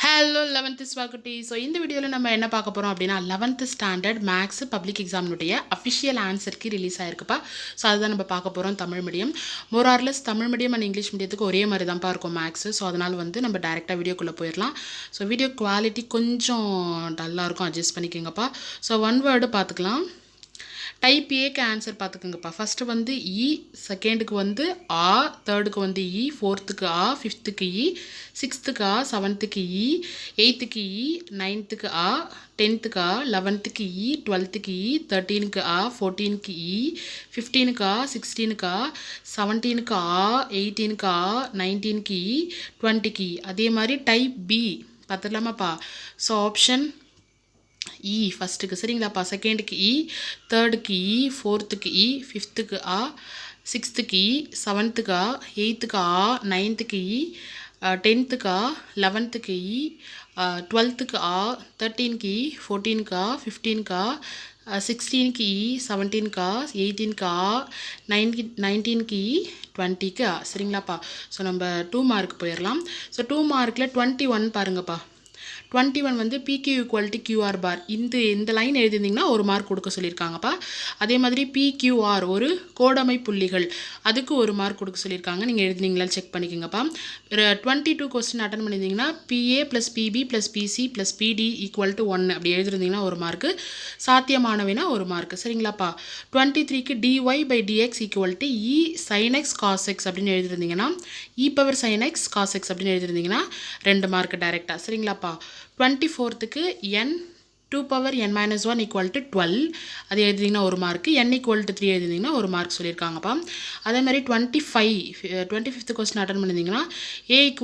Hello 11th ஸ்வாகுட்டி. So இந்த வீடியோவில் நம்ம என்ன பார்க்க போகிறோம் அப்படின்னா 11th ஸ்டாண்டர்ட் மேக்ஸ் பப்ளிக் எக்ஸாமினுடைய அஃபிஷியல் ஆன்சருக்கு ரிலீஸ் ஆயிருக்குப்பா. ஸோ அதுதான் நம்ம பார்க்க போகிறோம். தமிழ் மீடியம் மோரார்லெஸ் தமிழ் மீடியம் அண்ட் இங்கிலீஷ் மீடியத்துக்கு ஒரே மாதிரி தான்ப்பா இருக்கும் மேக்ஸு. ஸோ அதனால் நம்ம டேரெக்டாக வீடியோக்குள்ளே போயிடலாம். ஸோ வீடியோ குவாலிட்டி கொஞ்சம் டல்லாக இருக்கும், அட்ஜஸ்ட் பண்ணிக்கோங்கப்பா. ஸோ ஒன் வேர்டு பார்த்துக்கலாம். டைப் ஏக்கு ஆன்சர் பார்த்துக்குங்கப்பா. ஃபஸ்ட்டு இ, செகண்டுக்கு ஆ, தேர்டுக்கு இ, ஃபோர்த்துக்கு ஆ, ஃபிஃப்த்துக்கு இ, சிக்ஸ்த்துக்கு ஆ, செவன்த்துக்கு இ, எயித்துக்கு இ, நைன்த்துக்கு ஆ, 10th ஆ, 11th இ, 12th இ, 13க்கு ஆ, 14க்கு இ, 15க்கு ஆ, 16க்கு ஆ, 17க்கு ஆ, 18க்கு ஆ, 19க்கு இ, 20க்கு இ. அதே மாதிரி டைப் பி பார்த்துடலாமாப்பா. ஸோ ஆப்ஷன் இ ஃபஸ்ட்டுக்கு சரிங்களாப்பா. செகண்டுக்கு இ, தேர்டுக்கு இ, ஃபோர்த்துக்கு இ, ஃபிஃப்த்துக்கு ஆ, சிக்ஸ்த்துக்கு இ, செவன்த்துக்கு ஆ, எயித்துக்கு ஆ, நைன்த்துக்கு இ, 10th ஆ, 11th இ, 12th ஆ, 13க்கு இ, 14க்கு ஆ, 15க்கு ஆ, 16க்கு இ, 17க்கு ஆ, 18க்கு ஆ, 19க்கு இ, 20க்கு ஆ சரிங்களாப்பா. ஸோ நம்ம 2 மார்க் போயிடலாம். ஸோ 2 மார்க்கில் 21 பாருங்கப்பா. 21 PQ ஈக்குவல்ட்டு QR பார். இந்த லைன் எழுதியிருந்தீங்கன்னா ஒரு மார்க் கொடுக்க சொல்லியிருக்காங்கப்பா. அதே மாதிரி PQR ஒரு கோடமை புள்ளிகள், அதுக்கு ஒரு மார்க் கொடுக்க சொல்லியிருக்காங்க. நீங்கள் எழுதினீங்களா செக் பண்ணிக்கோங்கப்பா. 22 கொஸ்டின் அட்டன் பண்ணியிருந்தீங்கன்னா PA + PB + PC + PD = 1 அப்படி எழுதிருந்தீங்கன்னா ஒரு மார்க்கு. சாத்தியமானவைனா ஒரு மார்க்கு சரிங்களாப்பா. 23க்கு dy/dx = E sin x cos x அப்படின்னு எழுதிருந்தீங்கன்னா E power sin x cos x அப்படின்னு எழுதிருந்தீங்கன்னா 2 மார்க் டைரெக்டாக சரிங்களாப்பா. 24க்கு n 2n - 1 = 12 அது எழுதிங்கன்னா ஒரு மார்க்கு. n = 3 எழுதிங்கன்னா ஒரு மார்க் சொல்லியிருக்காங்கப்பா. அதே மாதிரி 25th கொஸ்டின் அட்டன் பண்ணியிருந்தீங்கன்னா a =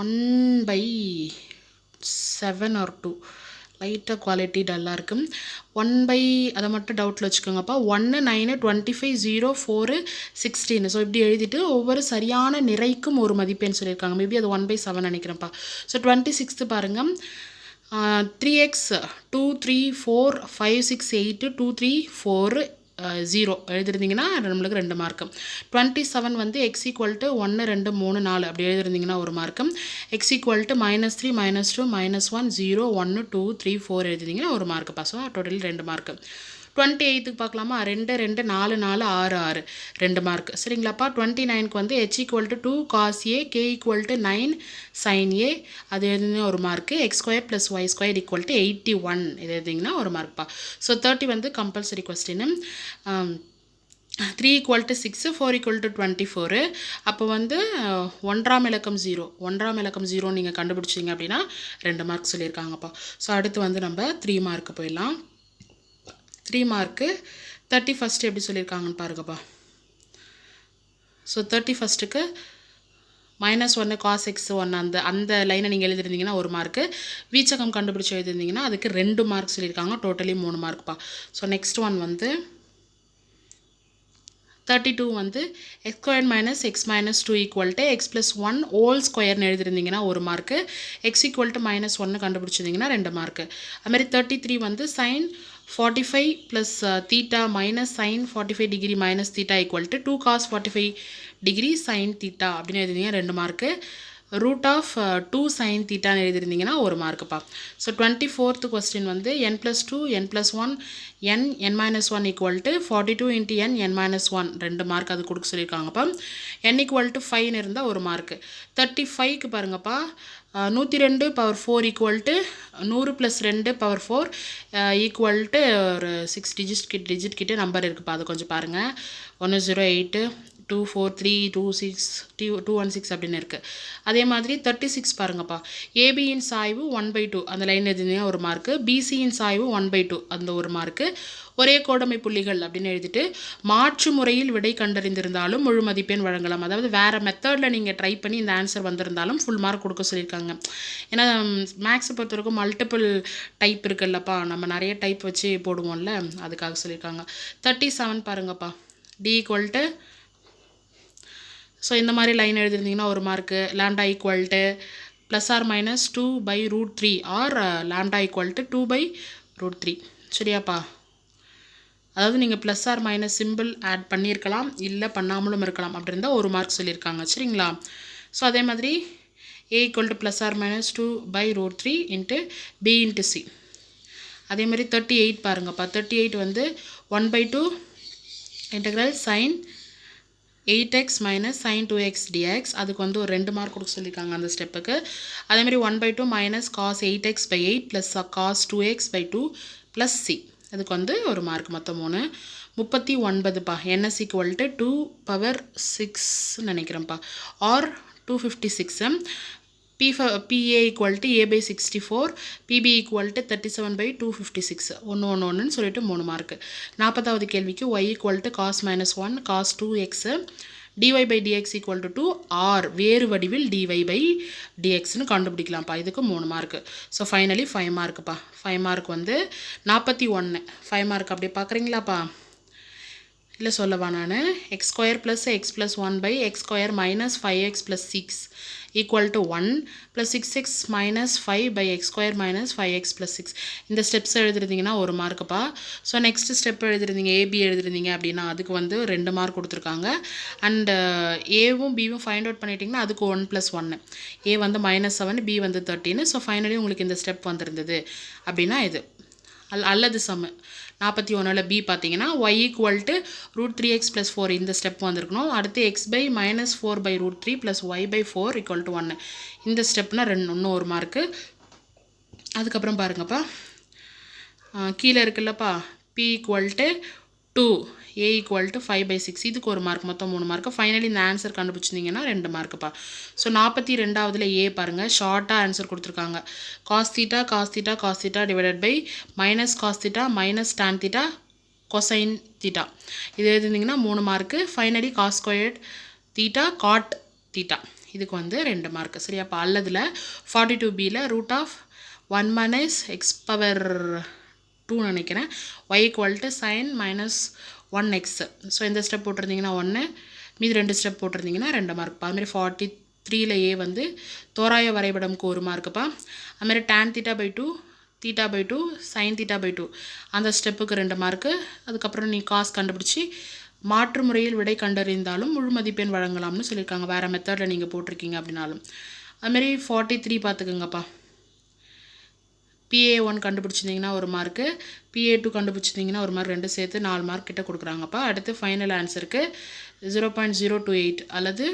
1/7 or 2 லைட்டாக குவாலிட்டி டல்லாக இருக்கும். 1 அதை மட்டும் டவுட்டில் வச்சுக்கோங்கப்பா. 1 9 25 0 4 16 ஸோ இப்படி எழுதிட்டு ஒவ்வொரு சரியான நிறைக்கும் ஒரு மதிப்பெண் சொல்லியிருக்காங்க. மேபி அது 1/7 நினைக்கிறேன்ப்பா. ஸோ 26th பாருங்கள். 3x 2 3 4 5 6 8 2 3 4 0 எழுதிருந்தீங்கன்னா நம்மளுக்கு 2 மார்க்கு. 27 x = 1 2 3 4 அப்படி எழுதிருந்தீங்கன்னா ஒரு மார்க்கு. x = -3 -2 -1 0 1 2 3 4 எழுதிருந்தீங்கன்னா ஒரு மார்க்கு பாஸ். Totally 2 mark. 28க்கு பார்க்கலாமா. 2 2 4 4 6 6 2 மார்க் சரிங்களாப்பா. 29க்கு h = 2 cos a, k = 9 sin a அது எழுதினா ஒரு மார்க்கு. x² + y² = 81 இது எழுதிங்கன்னா ஒரு மார்க்ப்பா. So 30 compulsory question. 3 = 6 4 = 24 அப்போ 1ஆம் இலக்கம் 0 நீங்கள் கண்டுபிடிச்சிங்க அப்படின்னா 2 மார்க் சொல்லியிருக்காங்கப்பா. ஸோ அடுத்து நம்ம 3 மார்க்கு போயிடலாம். 3 மார்க்கு 31st எப்படி சொல்லியிருக்காங்கன்னு பாருங்கப்பா. ஸோ 31க்கு -1 cos x 1 அந்த லைனை நீங்கள் எழுதிருந்தீங்கன்னா ஒரு மார்க்கு. வீச்சகம் கண்டுபிடிச்சி எழுதிருந்தீங்கன்னா அதுக்கு 2 மார்க் சொல்லியிருக்காங்க. டோட்டலி 3 மார்க்ப்பா. So next one 32 x² - x - 2 = x + 1 whole ஸ்கொயர்னு எழுதிருந்தீங்கன்னா ஒரு மார்க்கு. x = -1 கண்டுபிடிச்சிருந்தீங்கன்னா 2 mark. அதுமாதிரி 33 sin 45 + θ - sin 45 degree - θ = 2 cos 45 degree sin θ அப்படின்னு எழுதிருந்தீங்கன்னா 2 மார்க்கு. √2 sin θ எழுதிருந்தீங்கன்னா ஒரு மார்க்குப்பா. So 24th question n + 2 n + 1 n n - 1 = 42 × n n - 1 2 mark அது கொடுக்க சொல்லியிருக்காங்கப்பா. n = 5 இருந்தால் ஒரு மார்க்கு. 35க்கு பாருங்கப்பா. 102 பவர் 4 = 100 + 2 பவர் 4 = ஒரு 6 டிஜிட் கிட்ட நம்பர் இருக்குப்பா. அது கொஞ்சம் பாருங்கள். 108 243 26 216 அப்படின்னு இருக்குது. அதே மாதிரி 36 பாருங்கப்பா. ஏபியின் சாய்வு 1/2 அந்த லைன் எழுதினா ஒரு மார்க்கு. பிசியின் சாய்வு 1/2 அந்த ஒரு மார்க்கு. ஒரே கோடமை புள்ளிகள் அப்படின்னு எழுதிட்டு மாற்று முறையில் விடை கண்டறிந்திருந்தாலும் முழு மதிப்பெண் வழங்கலாம். அதாவது வேறு மெத்தடில் நீங்கள் ட்ரை பண்ணி இந்த ஆன்சர் வந்திருந்தாலும் ஃபுல் மார்க் கொடுக்க சொல்லியிருக்காங்க. ஏன்னா மேக்ஸை பொறுத்த வரைக்கும் மல்டிபிள் டைப் இருக்குல்லப்பா, நம்ம நிறைய டைப் வச்சு போடுவோம்ல, அதுக்காக சொல்லியிருக்காங்க. 37 பாருங்கப்பா. டி ஈக்குவல்ட்டு ஸோ இந்த மாதிரி லைன் எழுதிருந்தீங்கன்னா ஒரு mark. Lambda equal to ± 2/√3 or lambda equal to 2/√3 சரியாப்பா. அதாவது நீங்கள் ± சிம்பிள் ஆட் பண்ணியிருக்கலாம், இல்லை பண்ணாமலும் இருக்கலாம். அப்படி இருந்தால் ஒரு மார்க் சொல்லியிருக்காங்க சரிங்களா. ஸோ அதே மாதிரி a equal to plus or minus 2 by root 3 into b into c. அதே மாதிரி 38 பாருங்கப்பா. 38 வந்து 1 by 2 integral sin 8x minus sin 2x dx. அதுக்கு வந்து ஒரு 2 மார்க் கொடுக்க சொல்லியிருக்காங்க அந்த ஸ்டெப்புக்கு. அதே மாதிரி 1 by 2 minus cos 8x by 8 plus cos 2x by 2 plus c. அதுக்கு வந்து ஒரு மார்க் மொத்தம் 3. 39பா. ns equal to 2 power 6 நினைக்கிறேன்ப்பா. or 256. PA equal to a by 64, PB equal to 37 by 256. ஒன்று சொல்லிட்டு 3 மார்க். 40வது கேள்விக்கு y equal to cos minus 1 cos 2x dy by dx equal to 2 or வேறு வடிவில் dy by dxன்னு கண்டுபிடிக்கலாம்ப்பா. இதுக்கு 3 mark. So finally 5 மார்க்குப்பா. 5 mark வந்து 41. 5 mark அப்படியே பார்க்குறீங்களாப்பா? இல்லை சொல்லவா நான் x square plus x plus 1 by x square minus 5x plus 6 equal to 1 plus 6x minus 5 by x square minus 5x plus 6. இந்த ஸ்டெப்ஸ் எழுதிருந்தீங்கன்னா ஒரு மார்க்குப்பா. ஸோ நெக்ஸ்ட் ஸ்டெப் எழுதிருந்தீங்க ஏபி எழுதிருந்தீங்க அப்படின்னா அதுக்கு வந்து 2 மார்க் கொடுத்துருக்காங்க. அண்ட் ஏவும் பியும் ஃபைண்ட் அவுட் பண்ணிட்டீங்கன்னா அதுக்கு 1 + 1. ஏ வந்து -7, பி வந்து 13. ஸோ ஃபைனலி உங்களுக்கு இந்த ஸ்டெப் வந்திருந்தது அப்படின்னா இது அல்லது சம்மு 41ல் பி பார்த்தீங்கன்னா y ஈக்குவல் டு √3x + 4 இந்த ஸ்டெப் வந்திருக்கணும். அடுத்து x by -4 by √3 + y by 4 equal to 1 இந்த ஸ்டெப்னா இன்னும் ஒரு மார்க்கு. அதுக்கப்புறம் பாருங்கப்பா கீழே இருக்குல்லப்பா p equal to 2 a equal to 5/6 இதுக்கு ஒரு மார்க் மொத்தம் 3 மார்க்கு. ஃபைனலி இந்த ஆன்சர் கண்டுபிடிச்சிருந்தீங்கன்னா 2 மார்க்குப்பா. ஸோ 42வதுல ஏ பாருங்கள் ஷார்ட்டாக ஆன்சர் கொடுத்துருக்காங்க. cos theta cos theta cos theta divided by minus cos theta minus tan theta cosine theta இது எழுதிருந்தீங்கன்னா 3 mark. Finally cos squared theta cot theta இதுக்கு வந்து 2 மார்க்கு. சரியாப்பா? அல்லதில் 42bயில் √1 minus x power 2 நினைக்கிறேன் y equal to sin -1x. So இந்த step போட்டிருந்தீங்கன்னா 1, மீது 2 ஸ்டெப் போட்டிருந்தீங்கன்னா 2 மார்க்ப்பா. அதுமாதிரி 43ல் ஏ வந்து தோராய வரைபடம்க்கு ஒரு மார்க்குப்பா. அதுமாதிரி tan θ/2 θ/2 sin θ/2 அந்த ஸ்டெப்புக்கு 2 மார்க்கு. அதுக்கப்புறம் நீ காஸ் கண்டுபிடிச்சி மாற்று முறையில் விடை கண்டறிந்தாலும் முழு மதிப்பெண் வழங்கலாம்னு சொல்லியிருக்காங்க. வேறு மெத்தடில் நீங்கள் போட்டிருக்கீங்க அப்படின்னாலும். அதுமாரி 43 பார்த்துக்குங்கப்பா. PA1 கண்டுபிடிச்சிருந்தீங்கன்னா ஒரு மார்க்கு, PA2 கண்டுபிடிச்சிருந்தீங்கன்னா ஒரு மார்க், 2 சேர்த்து 4 மார்க் கிட்ட கொடுக்குறாங்கப்பா. அடுத்து ஃபைனல் ஆன்சருக்கு 0.028 அல்லது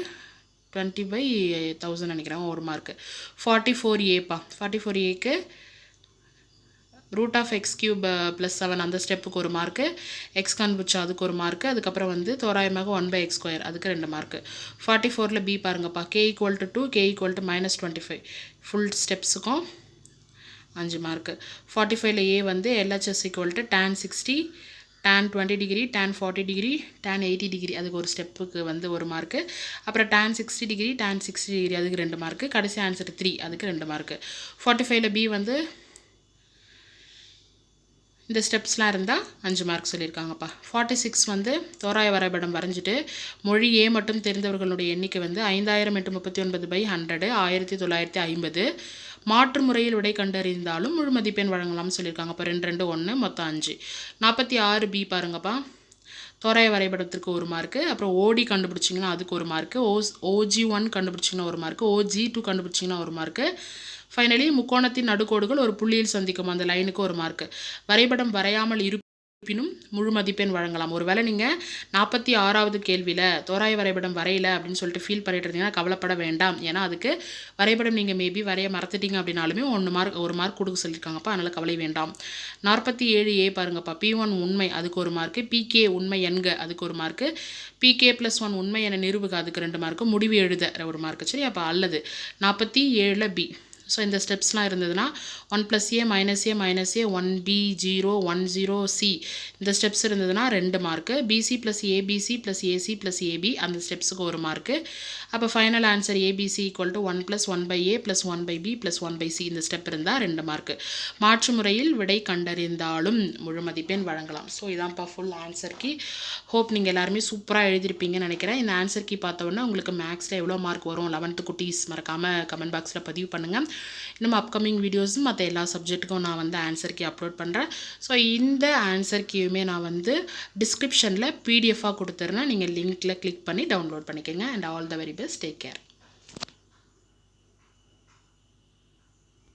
20/1000 நினைக்கிறேன் ஒரு மார்க்கு. 44ஏப்பா. 44ஏக்கு √(x³ + 7 அந்த ஸ்டெப்புக்கு ஒரு மார்க்கு, எக்ஸ் கண்டுபிடிச்சா அதுக்கு ஒரு மார்க்கு. அதுக்கப்புறம் வந்து தோராயமாக 1/x² அதுக்கு 2 மார்க்கு. 44ல் பி பாருங்கப்பா. k equal to 2 k equal to -25 full ஸ்டெப்ஸுக்கும் 5 மார்க்கு. 45ல் ஏ வந்து LHS equal to tan 60 tan 20 degree tan 40 degree tan 80 degree அதுக்கு ஒரு ஸ்டெப்புக்கு வந்து ஒரு மார்க்கு. அப்புறம் tan 60 டிகிரி tan 60 டிகிரி அதுக்கு 2 மார்க்கு. கடைசி ஆன்சர் 3 அதுக்கு 2 மார்க்கு. 45ல் பி வந்து இந்த ஸ்டெப்ஸ்லாம் இருந்தால் 5 மார்க் சொல்லியிருக்காங்கப்பா. 46 வந்து தோராய வரைபடம் வரைஞ்சிட்டு மொழி ஏ மட்டும் தெரிந்தவர்களுடைய எண்ணிக்கை வந்து 5000 × 39/100 1950. மாற்று முறையில் விடை கண்டறிந்தாலும் முழு மதிப்பெண் வழங்கலாம்னு சொல்லியிருக்காங்க. அப்போ 2 2 1 மொத்தம் 5. 46 பி பாருங்கப்பா. தோராய வரைபடத்திற்கு ஒரு மார்க்கு. அப்புறம் ஓடி கண்டுபிடிச்சிங்கன்னா அதுக்கு ஒரு மார்க்கு. OG1 கண்டுபிடிச்சிங்கன்னா ஒரு மார்க்கு. OG2 கண்டுபிடிச்சிங்கன்னா ஒரு மார்க்கு. ஃபைனலி முக்கோணத்தின் நடுக்கோடுகள் ஒரு புள்ளியில் சந்திக்கும் அந்த லைனுக்கு ஒரு மார்க்கு. வரைபடம் வரையாமல் இருப்பினும் முழு மதிப்பெண் வழங்கலாம். ஒருவேளை நீங்கள் 46வது கேள்வியில் தோராய வரைபடம் வரையலை அப்படின்னு சொல்லிட்டு ஃபீல் பண்ணிட்டு இருந்தீங்கன்னா கவலைப்பட வேண்டாம். ஏன்னா அதுக்கு வரைபடம் நீங்கள் மேபி வரைய மறந்துட்டீங்க அப்படின்னாலுமே ஒரு மார்க் கொடுக்க சொல்லியிருக்காங்கப்பா. அதனால் கவலை வேண்டாம். 47A பாருங்கப்பா. P1 உண்மை அதுக்கு ஒரு மார்க்கு. PK உண்மை என்க அதுக்கு ஒரு மார்க்கு. PK + 1 உண்மை என நிரூபுக அதுக்கு 2 மார்க்கு. முடிவு எழுத ஒரு மார்க்கு. சரி, அப்போ அல்லது 47ல் பி. ஸோ இந்த ஸ்டெப்ஸ்லாம் இருந்ததுன்னா 1 + a -a -a 1b 0 1 0 c இந்த ஸ்டெப்ஸ் இருந்ததுன்னா 2 mark. BC + ABC + AC + AB அந்த ஸ்டெப்ஸுக்கு ஒரு மார்க்கு. அப்போ final answer ABC equal to 1 + 1/a + 1/b + 1/c இந்த ஸ்டெப் இருந்தால் 2 மார்க்கு. மாற்று முறையில் விடை கண்டறிந்தாலும் முழு மதிப்பெண் வழங்கலாம். ஸோ இதான்ப்பா ஃபுல் ஆன்சர் கீ. ஹோப் நீங்கள் எல்லாருமே சூப்பராக எழுதிருப்பீங்கன்னு நினைக்கிறேன். இந்த ஆன்சர் கீ பார்த்தோன்னா உங்களுக்கு மேக்ஸில் எவ்வளோ மார்க் வரும் 11th குட்டீஸ் மறக்காமல் கமெண்ட் பாக்ஸில் பதிவு பண்ணுங்கள். இன்னும் அப்கமிங் வீடியோஸும் மற்ற எல்லா சப்ஜெக்ட்டுக்கும் நான் வந்து ஆன்சர் கீ அப்லோட் பண்ணுறேன். ஸோ இந்த ஆன்சர் கீயுமே நான் வந்து டிஸ்கிரிப்ஷனில் PDF கொடுத்துட்றேன். நீங்கள் லிங்க்கில் கிளிக் பண்ணி டவுன்லோட் பண்ணிக்கோங்க. And all the very best. Take care.